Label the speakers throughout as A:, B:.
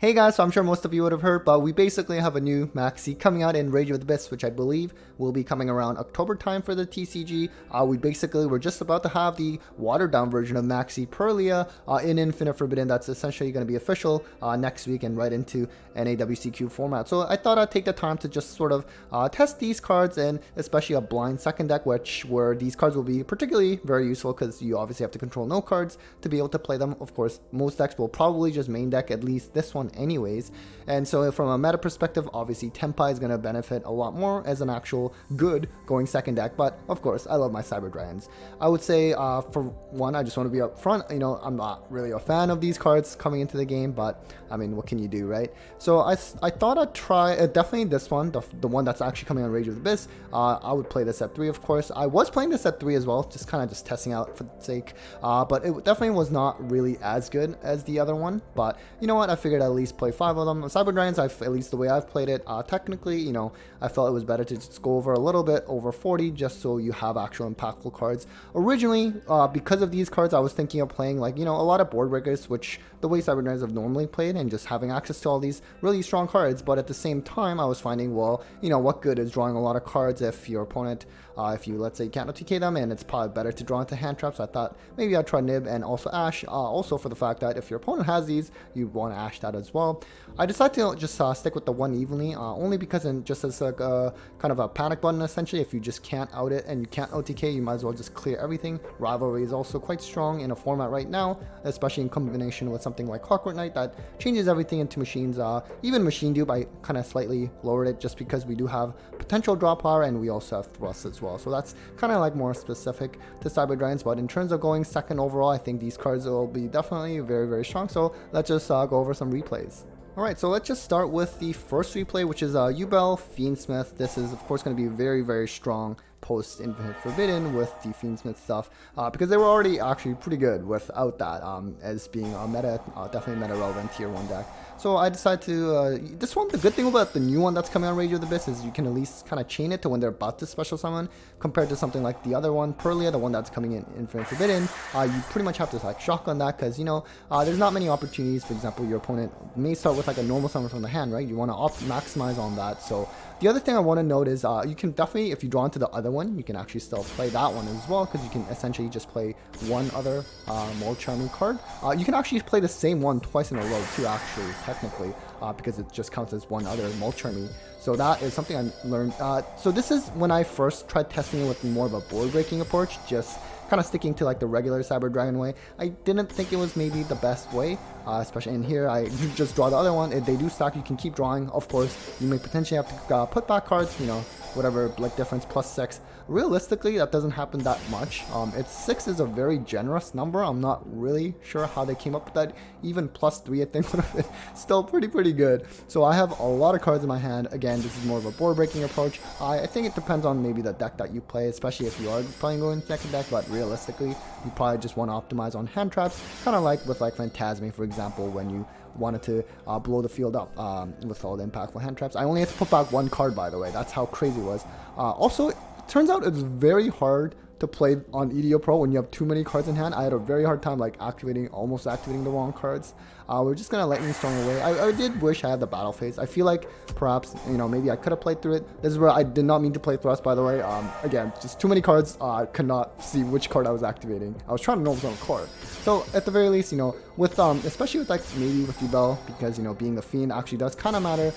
A: Hey guys, so I'm sure most of you would have heard, but we basically have a new Maxi coming out in Rage of the Abyss, which I believe will be coming around October time for the TCG. We're just about to have the watered down version of Maxi Perlia in Infinite Forbidden. That's essentially going to be official next week and right into NAWCQ format. So I thought I'd take the time to just sort of test these cards, and especially a blind second deck, where these cards will be particularly very useful because you obviously have to control no cards to be able to play them. Of course, most decks will probably just main deck at least this one anyways, and so from a meta perspective, obviously Tenpai is going to benefit a lot more as an actual good going second deck. But of course, I love my Cyber Dragons. I would say for one, I just want to be upfront, I'm not really a fan of these cards coming into the game, but I mean, what can you do, right? So I thought I'd try definitely this one, the one that's actually coming on Rage of the Abyss. I would play this at 3, of course. I was playing this at 3 as well, just kind of just testing out for the sake, but it definitely was not really as good as the other one. But you know what, I figured at least play 5 of them. Cyber Dragons, at least the way I've played it, technically, I felt it was better to just go over a little bit over 40 just so you have actual impactful cards. Originally, because of these cards, I was thinking of playing like, a lot of board breakers, which the way Cyber Dragons have normally played, and just having access to all these really strong cards. But at the same time, I was finding, well, what good is drawing a lot of cards if your opponent, if you, let's say, can't OTK them, and it's probably better to draw into hand traps. So I thought maybe I'd try Nib and also Ash, also for the fact that if your opponent has these, you want to Ash that as well. I decided to just stick with the one evenly, only because just as like a kind of a panic button, essentially. If you just can't out it and you can't OTK, you might as well just clear everything. Rivalry is also quite strong in a format right now, especially in combination with something like Clockwork Knight that changes everything into machines. Even Machine Dupe, I kind of slightly lowered it just because we do have potential draw power and we also have thrust as well. So that's kind of like more specific to Cyber Dragons. But in terms of going second overall, I think these cards will be definitely very, very strong. So let's just go over some replays. Alright, so let's just start with the first replay, which is Yubel Fiendsmith. This is, of course, going to be very, very strong post Infinite Forbidden with the Fiendsmith stuff, because they were already actually pretty good without that, as being a meta, definitely meta relevant tier 1 deck. So I decided to, this one, the good thing about the new one that's coming on Rage of the Abyss is you can at least kind of chain it to when they're about to special summon, compared to something like the other one, Perlia, the one that's coming in Infinite Forbidden. You pretty much have to like shotgun that, because, there's not many opportunities. For example, your opponent may start with like a normal summon from the hand, right? You want to maximize on that. So the other thing I want to note is you can definitely, if you draw into the other one, you can actually still play that one as well, because you can essentially just play one other more charming card. You can actually play the same one twice in a row too, actually, technically, because it just counts as one other Molcharmy. So that is something I learned. So this is when I first tried testing it with more of a board breaking approach, just kind of sticking to like the regular Cyber Dragon way. I didn't think it was maybe the best way, especially in here. You just draw the other one. If they do stack, you can keep drawing. Of course, you may potentially have to put back cards, whatever, like difference +6. Realistically, that doesn't happen that much. 6 is a very generous number. I'm not really sure how they came up with that. Even +3, I think, would have been still pretty good. So I have a lot of cards in my hand. Again, this is more of a board breaking approach. I think it depends on maybe the deck that you play, especially if you are playing going second deck. But realistically, you probably just want to optimize on hand traps, kind of like with like Phantasme, for example, when you wanted to blow the field up with all the impactful hand traps. I only had to put back one card, by the way. That's how crazy it was. Also, it turns out it's very hard to play on EDO Pro when you have too many cards in hand. I had a very hard time like almost activating the wrong cards. We're just gonna Lightning Storm away. I did wish I had the battle phase. I feel like perhaps, maybe I could have played through it. This is where I did not mean to play Thrust, by the way. Again, just too many cards. I could not see which card I was activating. I was trying to know what was on the card. So at the very least, with especially with like maybe with Yubel, because being a fiend actually does kind of matter.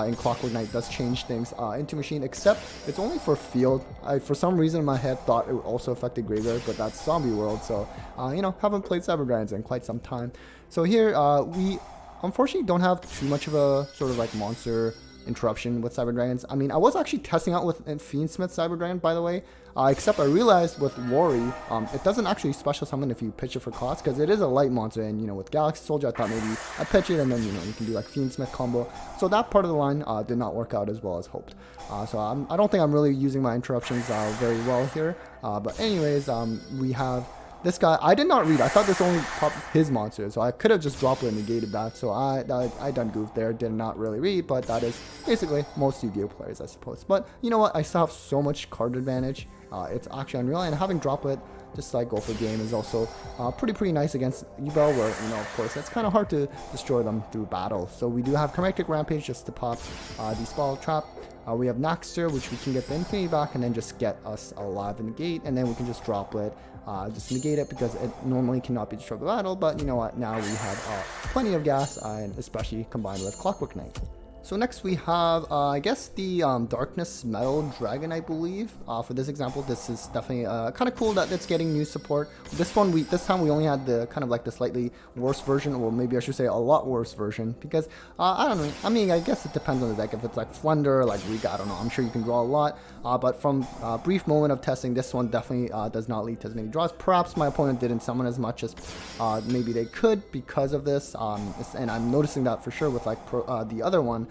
A: In Clockwork Knight does change things into machine, except it's only for field. I for some reason in my head thought it would also affect the graveyard, but that's Zombie World. So haven't played Cyber Dragons in quite some time. So here we unfortunately don't have too much of a sort of like monster interruption with Cyber Dragons. I mean, I was actually testing out with Fiendsmith Cyber Dragon, by the way, except I realized with Worry, it doesn't actually special summon if you pitch it for cost, because it is a light monster, and with Galaxy Soldier, I thought maybe I pitch it and then you can do like Fiendsmith combo. So that part of the line did not work out as well as hoped. So I don't think I'm really using my interruptions very well here. But anyways, we have this guy. I did not read. I thought this only popped his monster, so I could have just dropped it and negated that. So I done goofed there. Did not really read, but that is basically most Yu-Gi-Oh players, I suppose. But you know what? I still have so much card advantage. It's actually unreal, and having Droplet just like go for game is also pretty nice against Yubel, where, you know, of course, it's kind of hard to destroy them through battle. So we do have Climactic Rampage just to pop the Spell Trap. We have Naxter, which we can get the Infinity back and then just get us alive in the gate, and then we can just drop it, just negate it because it normally cannot be destroyed by battle. But you know what? Now we have plenty of gas, and especially combined with Clockwork Knight. So next we have, I guess, the Darkness Metal Dragon, I believe. For this example, this is definitely kind of cool that it's getting new support. This time we only had the kind of like the slightly worse version, or maybe I should say a lot worse version, because I don't know. I mean, I guess it depends on the deck. If it's like Flunder, like Rika, I don't know. I'm sure you can draw a lot, but from a brief moment of testing, this one definitely does not lead to as many draws. Perhaps my opponent didn't summon as much as maybe they could because of this, and I'm noticing that for sure with like the other one.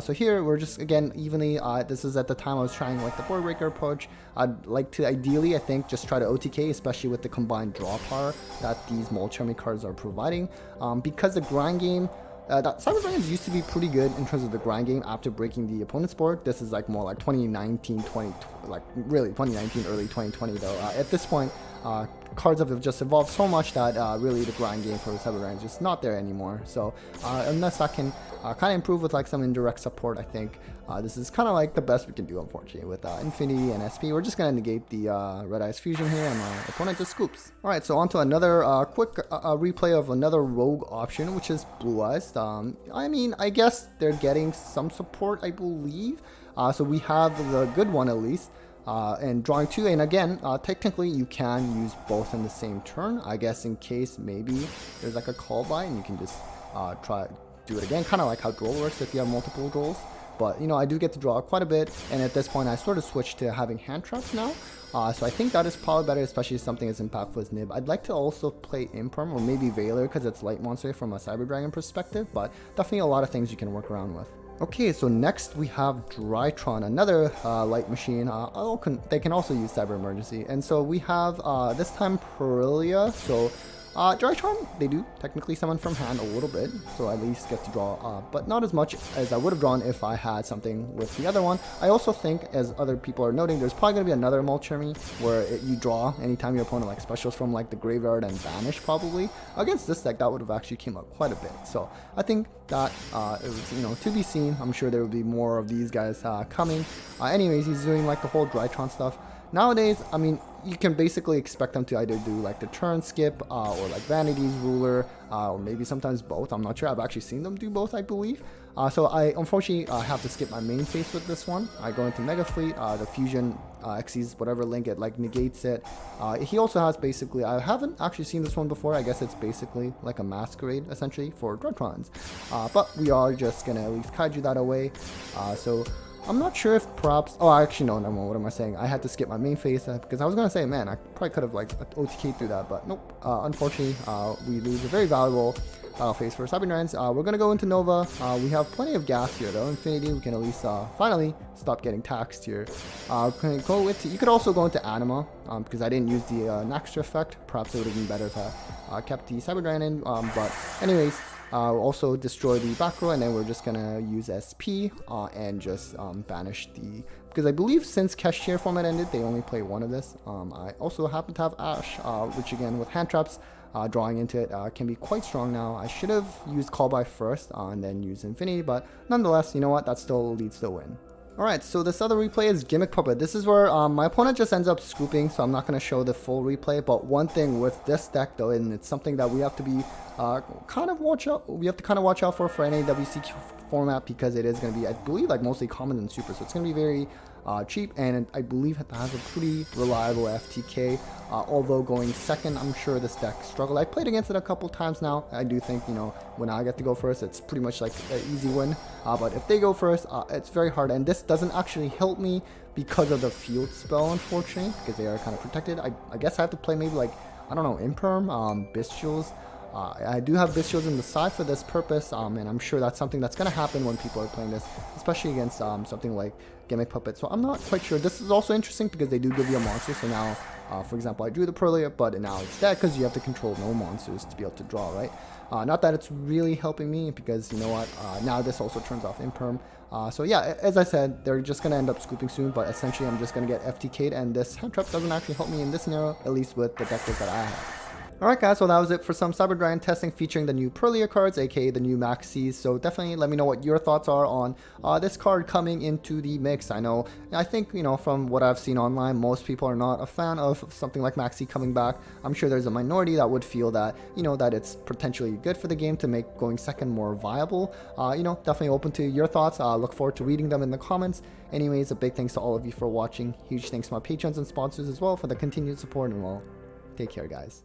A: So here we're just, again, evenly, this is at the time I was trying like the board breaker approach. I'd like to ideally, I think, just try to OTK, especially with the combined draw power that these Molchemy cards are providing. Because the grind game, that Cyber Dragons used to be pretty good in terms of the grind game after breaking the opponent's board. This is like more like 2019, like really 2019, early 2020 though. At this point, cards have just evolved so much that really the grind game for Cyber Dragons is just not there anymore. So unless I can kind of improve with like some indirect support, I think this is kind of like the best we can do, unfortunately. With Infinity and SP, we're just going to negate the Red Eyes Fusion here, and my opponent just scoops. Alright, so on to another quick replay of another rogue option, which is Blue Eyes. I mean, I guess they're getting some support, I believe. So we have the good one at least. And drawing 2, and again, technically you can use both in the same turn, I guess, in case maybe there's like a call by and you can just try do it again, kind of like how Droll works if you have multiple Drolls. But you know, I do get to draw quite a bit, and at this point I sort of switched to having hand traps now. So I think that is probably better, especially something as impactful as Nib. I'd like to also play Imperm or maybe Veiler because it's light monster from a Cyber Dragon perspective, but definitely a lot of things you can work around with. Okay, so next we have Drytron, another light machine. They can also use Cyber Emergency. And so we have, this time, Perilia. So Drytron, they do technically summon from hand a little bit, so I at least get to draw, but not as much as I would have drawn if I had something with the other one. I also think, as other people are noting, there's probably going to be another Molchemy where you draw anytime your opponent like specials from like the graveyard and banish probably. Against this deck, that would have actually came up quite a bit. So I think that it was, you know, to be seen. I'm sure there will be more of these guys coming. Anyways, he's doing like the whole Drytron stuff. Nowadays, I mean, you can basically expect them to either do like the turn skip or like Vanity's Ruler, or maybe sometimes both. I'm not sure. I've actually seen them do both, I believe. So I unfortunately have to skip my main phase with this one. I go into Mega Fleet, the Fusion Xyz, whatever link, it like negates it. He also has basically, I haven't actually seen this one before. I guess it's basically like a masquerade essentially for Drytrons. But we are just gonna at least kaiju that away. So I'm not sure if perhaps, oh, actually no, what am I saying? I had to skip my main phase because I was going to say, man, I probably could have like OTK'd through that, but nope. Unfortunately, we lose a very valuable phase for Cyber Dragons. We're going to go into Nova. We have plenty of gas here though. Infinity, we can at least finally stop getting taxed here. You could also go into Anima because I didn't use the Naxter effect. Perhaps it would have been better if I kept the Cyber Dragon in, but anyways. Also destroy the back row, and then we're just gonna use SP and just banish the, because I believe since Cashier format ended, they only play one of this. I also happen to have Ash, which again with hand traps, drawing into it can be quite strong now. I should have used Call by first and then use Infinity, but nonetheless, you know what, that still leads to a win. Alright, so this other replay is Gimmick Puppet. This is where my opponent just ends up scooping, so I'm not going to show the full replay. But one thing with this deck, though, and it's something that we have to be kind of watch out for any WCQ format, because it is going to be, I believe, like mostly common and super, so it's going to be very cheap, and I believe it has a pretty reliable FTK. Although going second, I'm sure this deck struggled. I played against it a couple times now. I do think, you know, when I get to go first, it's pretty much like an easy win. But if they go first, it's very hard. And this doesn't actually help me because of the field spell, unfortunately, because they are kind of protected. I guess I have to play maybe like, I don't know, Imperm, Bestials. I do have Bestials in the side for this purpose, and I'm sure that's something that's going to happen when people are playing this, especially against something like Gimmick Puppet. So I'm not quite sure. This is also interesting because they do give you a monster, so now For example, I drew the Purlia, but now it's dead because you have to control no monsters to be able to draw, right? Not that it's really helping me, because you know what, now this also turns off Imperm. So yeah, as I said, they're just going to end up scooping soon, but essentially I'm just going to get FTK'd, and this hand trap doesn't actually help me in this scenario, at least with the deck list that I have. Alright guys, so that was it for some Cyber Dragon testing featuring the new Purlia cards, aka the new Maxis. So definitely let me know what your thoughts are on this card coming into the mix. I think, from what I've seen online, most people are not a fan of something like Maxi coming back. I'm sure there's a minority that would feel that, that it's potentially good for the game to make going second more viable. Definitely open to your thoughts. Look forward to reading them in the comments. Anyways, a big thanks to all of you for watching. Huge thanks to my patrons and sponsors as well for the continued support, and well, take care guys.